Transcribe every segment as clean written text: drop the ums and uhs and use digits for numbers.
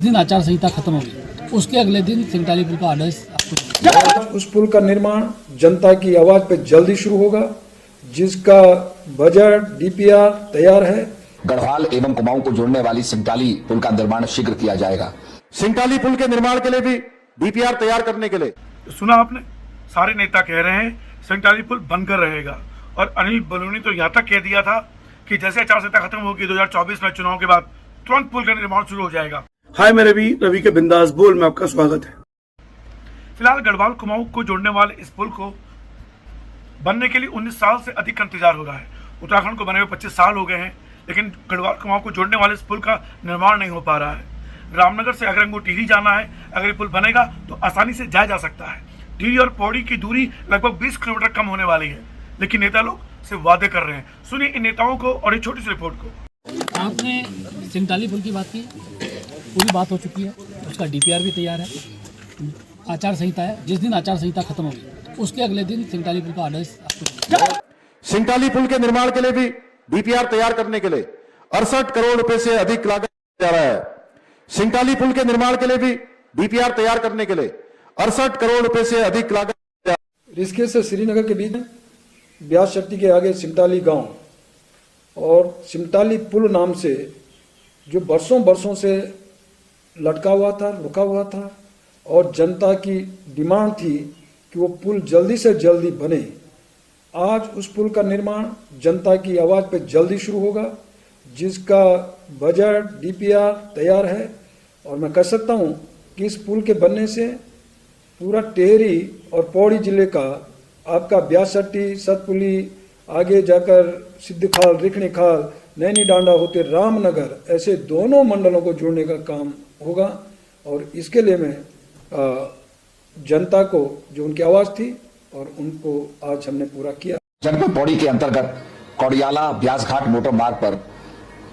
दिन आचार संहिता खत्म होगी, उसके अगले दिन सिंगटाली पुल का आदेश आपको। उस पुल का निर्माण जनता की आवाज पे जल्दी शुरू होगा, जिसका बजट डीपीआर तैयार है। गढ़वाल एवं कुमाऊं को जोड़ने वाली सिंगटाली पुल का निर्माण शीघ्र किया जाएगा। सिंगटाली पुल के निर्माण के लिए भी डीपीआर तैयार करने के लिए सुना आपने, सारे नेता कह रहे हैं सिंगटाली पुल बनकर रहेगा। और अनिल बलूनी तो यहाँ तक कह दिया था कि जैसे आचार संहिता खत्म होगी 2024 में चुनाव के बाद तुरंत पुल का निर्माण शुरू हो जाएगा। हाय मैं रवि के बिंदास बोल में आपका स्वागत है। फिलहाल गढ़वाल कुमाऊं को जोड़ने वाले इस पुल को बनने के लिए 19 साल से अधिक का इंतजार हो रहा है। उत्तराखंड को बने हुए 25 साल हो गए हैं, लेकिन गढ़वाल कुमाऊं को जोड़ने वाले इस पुल का निर्माण नहीं हो पा रहा है। रामनगर से अगर हमको टिहरी जाना है, अगर ये पुल बनेगा तो आसानी से जाया जा सकता है। टिहरी और पौड़ी की दूरी लगभग 20 किलोमीटर कम होने वाली है, लेकिन नेता लोग सिर्फ वादे कर रहे हैं। सुनिए इन नेताओं को और एक छोटी सी रिपोर्ट को। आपने सिंगटाली पुल की बात की, पूरी बात हो चुकी है, उसका डीपीआर भी तैयार है, आचार संहिता है। जिस दिन आचार संहिता खत्म होगी, उसके अगले दिन सिंगटाली पुल का आदेश आपको। सिंगटाली पुल के निर्माण के लिए भी डीपीआर तैयार करने के लिए 68 करोड़ रुपए से अधिक लागत जा रहा है। सिंगटाली पुल के निर्माण के लिए भी डीपीआर तैयार करने के लिए 68 करोड़ रुपए से अधिक लागत। ऋषिकेश से श्रीनगर के बीच ब्यास शक्ति के आगे सिमटाली गांव और सिमटाली पुल नाम से जो बरसों से लटका हुआ था, रुका हुआ था, और जनता की डिमांड थी कि वो पुल जल्दी से जल्दी बने। आज उस पुल का निर्माण जनता की आवाज़ पे जल्दी शुरू होगा, जिसका बजट डीपीआर तैयार है। और मैं कह सकता हूँ कि इस पुल के बनने से पूरा टिहरी और पौड़ी जिले का आपका ब्यासट्टी, सतपुली, आगे जाकर सिद्धखाल, रिखणीखाल, नैनी डांडा होते रामनगर, ऐसे दोनों मंडलों को जोड़ने का काम होगा। और इसके लिए मैं जनता को जो उनकी आवाज़ थी और उनको आज हमने पूरा किया। जनपद पौड़ी के अंतर्गत कौड़ियाला ब्यासघाट मोटर मार्ग पर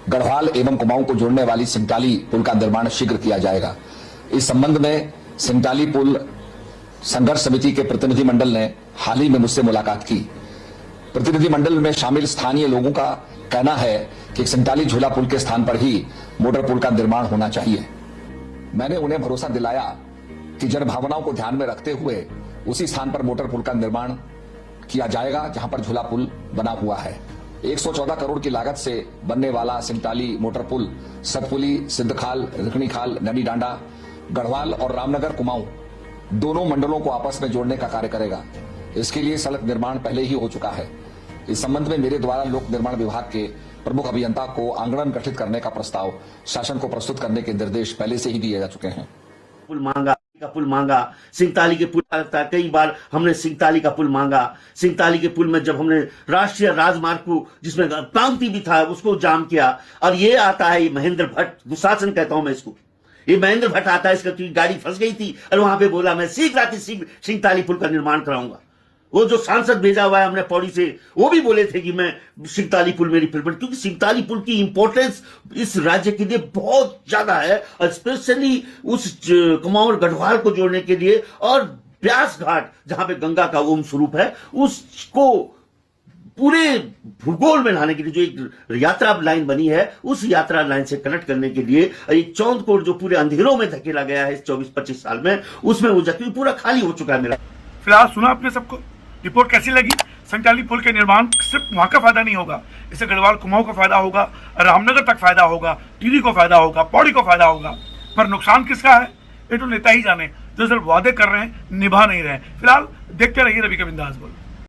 गढ़वाल एवं कुमाऊं को जोड़ने वाली सिंगटाली पुल का निर्माण शीघ्र किया जाएगा। इस संबंध में सिंगटाली पुल संघर्ष समिति के प्रतिनिधि मंडल ने हाल ही में मुझसे मुलाकात की। प्रतिनिधि मंडल में शामिल स्थानीय लोगों का कहना है कि सिंगटाली झूला पुल के स्थान पर ही मोटर पुल का निर्माण होना चाहिए। मैंने उन्हें भरोसा दिलाया कि जनभावनाओं को ध्यान में रखते हुए उसी स्थान पर मोटर पुल का निर्माण किया जाएगा जहां पर झूला पुल बना हुआ है। 114 करोड़ की लागत से बनने वाला सिंगटाली मोटर पुल सतपुली, सिद्धखाल, रिखणीखाल, नैनी डांडा, गढ़वाल और रामनगर कुमाऊं दोनों मंडलों को आपस में जोड़ने का कार्य करेगा। इसके लिए सड़क निर्माण पहले ही हो चुका है। इस संबंध में मेरे द्वारा लोक निर्माण विभाग के प्रमुख अभियंता को आंगणन गठित करने का प्रस्ताव शासन को प्रस्तुत करने के निर्देश पहले से ही दिए जा चुके हैं। पुल मांगा, सिंगटाली के पुल था, कई बार हमने सिंगटाली का पुल मांगा। सिंगटाली के पुल में जब हमने राष्ट्रीय राजमार्ग को, जिसमें क्रांति भी था, उसको जाम किया। और ये आता है, ये महेंद्र भट्ट दुशासन कहता हूं मैं इसको, ये महेंद्र भट्ट आता है, इसका गाड़ी फंस गई थी और वहां पे बोला मैं शीघ्र सिंगटाली पुल का निर्माण कराऊंगा। वो जो सांसद भेजा हुआ है हमने पौड़ी से, वो भी बोले थे कि मैं सिंगटाली पुल मेरी प्रेफरेंस, क्योंकि सिंगटाली पुल की इंपॉर्टेंस इस राज्य के लिए बहुत ज्यादा है, और स्पेशली उस कुमाऊं और गढ़वाल को जोड़ने के लिए। और ब्यास घाट जहां पे गंगा का ओम स्वरूप है, उसको पूरे भूगोल में लाने के लिए जो एक यात्रा लाइन बनी है, उस यात्रा लाइन से कनेक्ट करने के लिए एक चौंदकोट जो पूरे अंधेरों में धकेला गया है इस 24-25 साल में, उसमें वो जगह पूरा खाली हो चुका है मेरा। फिलहाल सुना आपने सबको, रिपोर्ट कैसी लगी? सिंगटाली पुल के निर्माण सिर्फ वहां का फायदा नहीं होगा, इससे गढ़वाल कुमाऊं को फायदा होगा, रामनगर तक फायदा होगा, टिहरी को फायदा होगा, पौड़ी को फायदा होगा। पर नुकसान किसका है, ये तो नेता ही जाने, जो सिर्फ वादे कर रहे हैं, निभा नहीं रहे हैं। फिलहाल देखते रहिए रवि के बिंदास बोल।